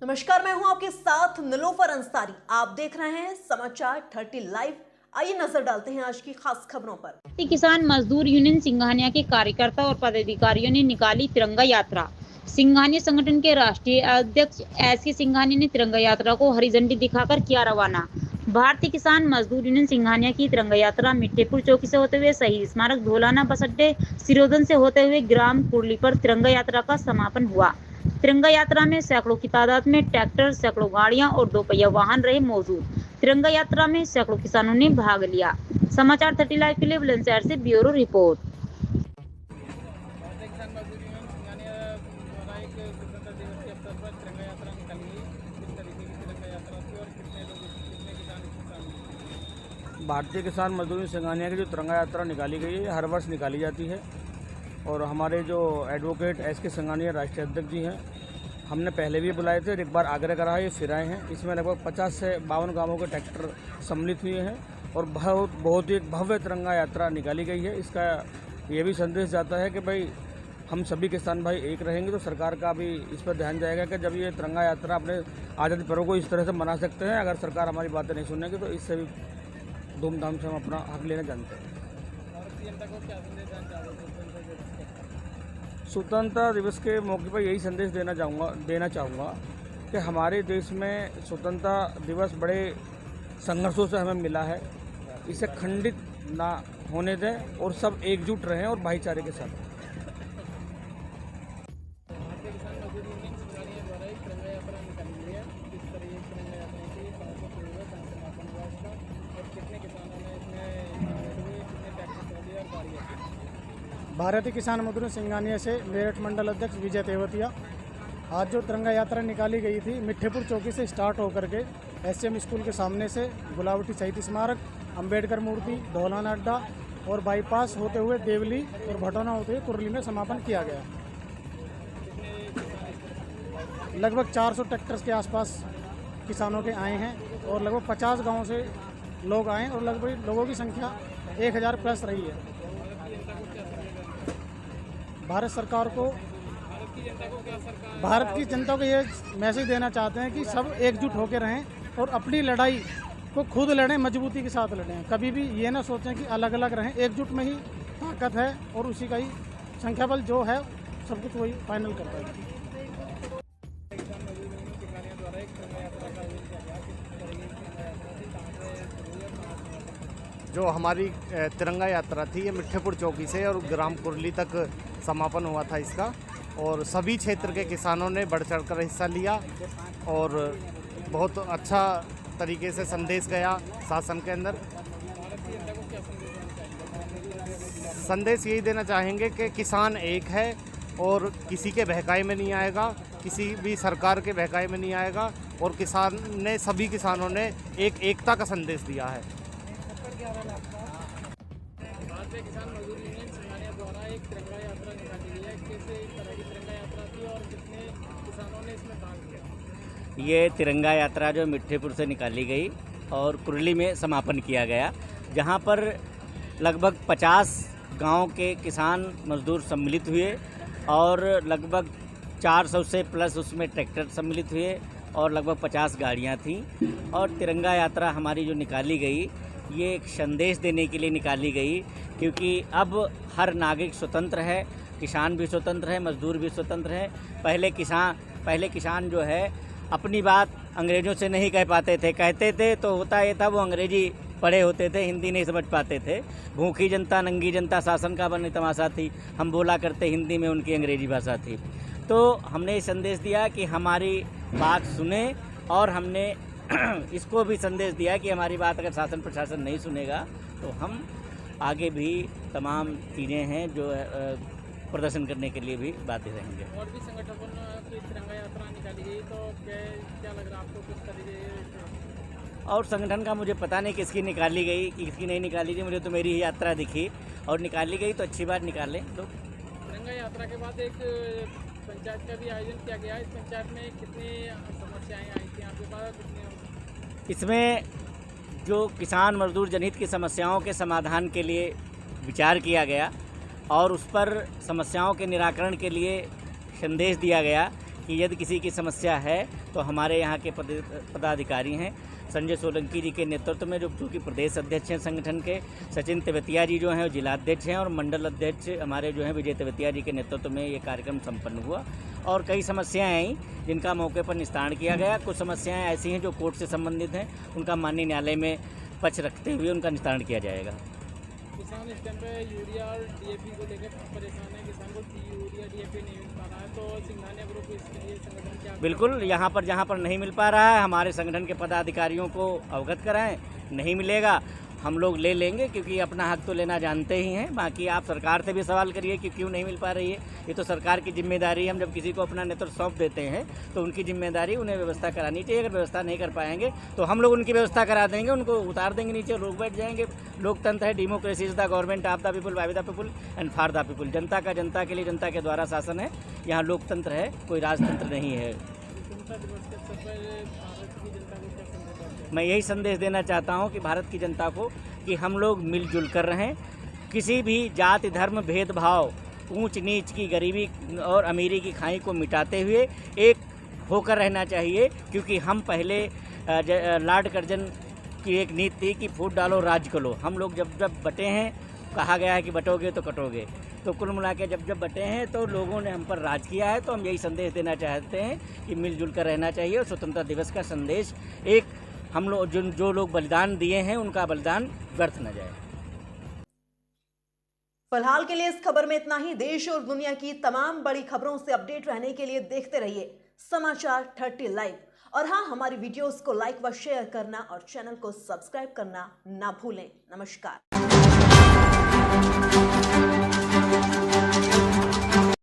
नमस्कार, मैं हूं आपके साथ निलोफर अंसारी। आप देख रहे हैं समाचार 30 लाइव। आइए नजर डालते हैं आज की खास खबरों पर। किसान मजदूर यूनियन सिंघानिया के कार्यकर्ता और पदाधिकारियों ने निकाली तिरंगा यात्रा। सिंघानिया संगठन के राष्ट्रीय अध्यक्ष एस.के. सिंघानिया ने तिरंगा यात्रा को हरी झंडी दिखाकर किया रवाना। भारतीय किसान मजदूर यूनियन सिंघानिया की तिरंगा यात्रा मिठ्ठेपुर चौकी से होते हुए शहीद स्मारक धोलाना बस अड्डे सिरोधन से होते हुए ग्राम कुरली पर तिरंगा यात्रा का समापन हुआ। तिरंगा यात्रा में सैकड़ों की तादाद में ट्रैक्टर, सैकड़ों गाड़ियां और दोपहिया वाहन रहे मौजूद। तिरंगा यात्रा में सैकड़ों किसानों ने भाग लिया। समाचार 30 लाइव के लिए बुलंदशहर से ब्यूरो रिपोर्ट। भारतीय किसान मजदूर सिंघानिया की जो तिरंगा यात्रा निकाली गई है, हर वर्ष निकाली जाती है और हमारे जो एडवोकेट एस.के. सिंघानिया राष्ट्रीय अध्यक्ष जी हैं, हमने पहले भी बुलाए थे, एक बार आग्रह करा है, ये फिर आए हैं। इसमें लगभग 50 से 52 गांवों के ट्रैक्टर सम्मिलित हुए हैं और बहुत ही भव्य तिरंगा यात्रा निकाली गई है। इसका ये भी संदेश जाता है कि भाई हम सभी किसान भाई एक रहेंगे तो सरकार का भी इस पर ध्यान जाएगा कि जब ये तिरंगा यात्रा अपने आज़ादी पर्व को इस तरह से मना सकते हैं। अगर सरकार हमारी बातें नहीं सुनेगी तो इससे भी धूमधाम से हम अपना हक लेना जानते हैं। स्वतंत्रता दिवस के मौके पर यही संदेश देना चाहूँगा कि हमारे देश में स्वतंत्रता दिवस बड़े संघर्षों से हमें मिला है। इसे खंडित ना होने दें और सब एकजुट रहें और भाईचारे के साथ। भारतीय किसान मजदूर सिंघानिया से मेरठ मंडल अध्यक्ष विजय तेवतिया। आज जो तिरंगा यात्रा निकाली गई थी, मिठ्ठेपुर चौकी से स्टार्ट होकर के एसएम स्कूल के सामने से गुलावटी शहीद स्मारक, अंबेडकर मूर्ति, धौलाना अड्डा और बाईपास होते हुए देवली और भटौना होते हुए कुरली में समापन किया गया। लगभग 400 ट्रैक्टर्स के आसपास किसानों के आए हैं और लगभग 50 गाँव से लोग आए और लगभग लोगों की संख्या 1000 प्लस रही है। भारत की जनता को ये मैसेज देना चाहते हैं कि सब एकजुट होकर रहें और अपनी लड़ाई को खुद लड़ें, मजबूती के साथ लड़ें। कभी भी ये ना सोचें कि अलग अलग रहें। एकजुट में ही ताकत है और उसी का ही संख्याबल जो है सब कुछ वही फाइनल करता है। जो हमारी तिरंगा यात्रा थी, ये मिठ्ठेपुर चौकी से और ग्राम कुरली तक समापन हुआ था इसका और सभी क्षेत्र के किसानों ने बढ़ चढ़कर हिस्सा लिया और बहुत अच्छा तरीके से संदेश गया शासन के अंदर। संदेश यही देना चाहेंगे कि किसान एक है और किसी के बहकाए में नहीं आएगा, किसी भी सरकार के बहकाए में नहीं आएगा और सभी किसानों ने एकता का संदेश दिया है। भारतीय किसान मजदूर यूनियन सिंघानिया द्वारा एक तिरंगा यात्रा निकाली गई है। कैसे इस तरह की तिरंगा यात्रा थी और कितने किसानों ने इसमें भाग लिया? ये तिरंगा यात्रा जो मिठ्ठेपुर से निकाली गई और कुरली में समापन किया गया, जहां पर लगभग 50 गांव के किसान मजदूर सम्मिलित हुए और लगभग 400 से प्लस उसमें ट्रैक्टर सम्मिलित हुए और लगभग 50 गाड़ियां थीं। और तिरंगा यात्रा हमारी जो निकाली गई, ये एक संदेश देने के लिए निकाली गई, क्योंकि अब हर नागरिक स्वतंत्र है, किसान भी स्वतंत्र है, मजदूर भी स्वतंत्र है। पहले किसान जो है अपनी बात अंग्रेज़ों से नहीं कह पाते थे, कहते थे तो होता ये था वो अंग्रेजी पढ़े होते थे, हिंदी नहीं समझ पाते थे। भूखी जनता नंगी जनता शासन का बने तमाशा थी, हम बोला करते हिंदी में, उनकी अंग्रेजी भाषा थी। तो हमने ये संदेश दिया कि हमारी बात सुने और हमने इसको भी संदेश दिया कि हमारी बात अगर शासन प्रशासन नहीं सुनेगा तो हम आगे भी तमाम चीज़ें हैं जो प्रदर्शन करने के लिए भी बाध्य रहेंगे। और भी संगठनों की तिरंगा यात्रा निकाली गई, तो क्या लग रहा है आपको, किस तरीके? और संगठन का मुझे पता नहीं किसकी निकाली गई किसकी नहीं निकाली गई, मुझे तो मेरी ही यात्रा दिखी और निकाली गई तो अच्छी बात निकालें। तो तिरंगा यात्रा के बाद एक पंचायत का भी आयोजन किया गया। इस पंचायत में कितनी समस्याएं आई थी आपके पास? इसमें जो किसान मजदूर जनहित की समस्याओं के समाधान के लिए विचार किया गया और उस पर समस्याओं के निराकरण के लिए संदेश दिया गया कि यदि किसी की समस्या है तो हमारे यहाँ के पदाधिकारी हैं संजय सोलंकी जी के नेतृत्व में, जो कि प्रदेश अध्यक्ष हैं संगठन के, सचिन तेवतिया जी जो हैं वो जिलाध्यक्ष हैं, और मंडल अध्यक्ष हमारे जो हैं विजय तेवतिया जी के नेतृत्व में ये कार्यक्रम संपन्न हुआ। और कई समस्याएं आई जिनका मौके पर निस्तारण किया गया। कुछ समस्याएं ऐसी हैं जो कोर्ट से संबंधित हैं, उनका माननीय न्यायालय में पक्ष रखते हुए उनका निस्तारण किया जाएगा। किसान इस टाइम पे यूरिया और डीएपी को लेकर परेशान है, किसान को यूरिया डीएपी नहीं मिल पा रहा है, तो सिंघानिया ग्रुप इसके लिए संगठन क्या? बिल्कुल, यहाँ पर जहाँ पर नहीं मिल पा रहा है हमारे संगठन के पदाधिकारियों को अवगत कराएं, नहीं मिलेगा हम लोग ले लेंगे, क्योंकि अपना हक तो लेना जानते ही हैं। बाकी आप सरकार से भी सवाल करिए कि क्यों नहीं मिल पा रही है, ये तो सरकार की जिम्मेदारी है। हम जब किसी को अपना नेतृत्व सौंप देते हैं तो उनकी जिम्मेदारी उन्हें व्यवस्था करानी चाहिए। अगर व्यवस्था नहीं कर पाएंगे तो हम लोग उनकी व्यवस्था करा देंगे, उनको उतार देंगे नीचे, लोग बैठ जाएंगे। लोकतंत्र है, democracy is the government of the people, by the people and for the people. जनता का जनता के लिए, जनता के द्वारा शासन है, यहाँ लोकतंत्र है, कोई राजतंत्र नहीं है। मैं यही संदेश देना चाहता हूं कि भारत की जनता को कि हम लोग मिलजुल कर रहें, किसी भी जाति धर्म भेदभाव, ऊंच नीच की, गरीबी और अमीरी की खाई को मिटाते हुए एक होकर रहना चाहिए। क्योंकि हम पहले लॉर्ड कर्जन की एक नीति थी कि फूट डालो राज करो। हम लोग जब जब बटे हैं, कहा गया है कि बटोगे तो कटोगे, तो कुल मिला के जब जब बटे हैं तो लोगों ने हम पर राज किया है। तो हम यही संदेश देना चाहते हैं कि मिलजुल कर रहना चाहिए और स्वतंत्रता दिवस का संदेश एक हम लोग जो लोग बलिदान दिए हैं उनका बलिदान व्यर्थ न जाए। फिलहाल के लिए इस खबर में इतना ही। देश और दुनिया की तमाम बड़ी खबरों से अपडेट रहने के लिए देखते रहिए समाचार 30 लाइव। और हाँ, हमारी वीडियोस को लाइक व शेयर करना और चैनल को सब्सक्राइब करना ना भूलें। नमस्कार।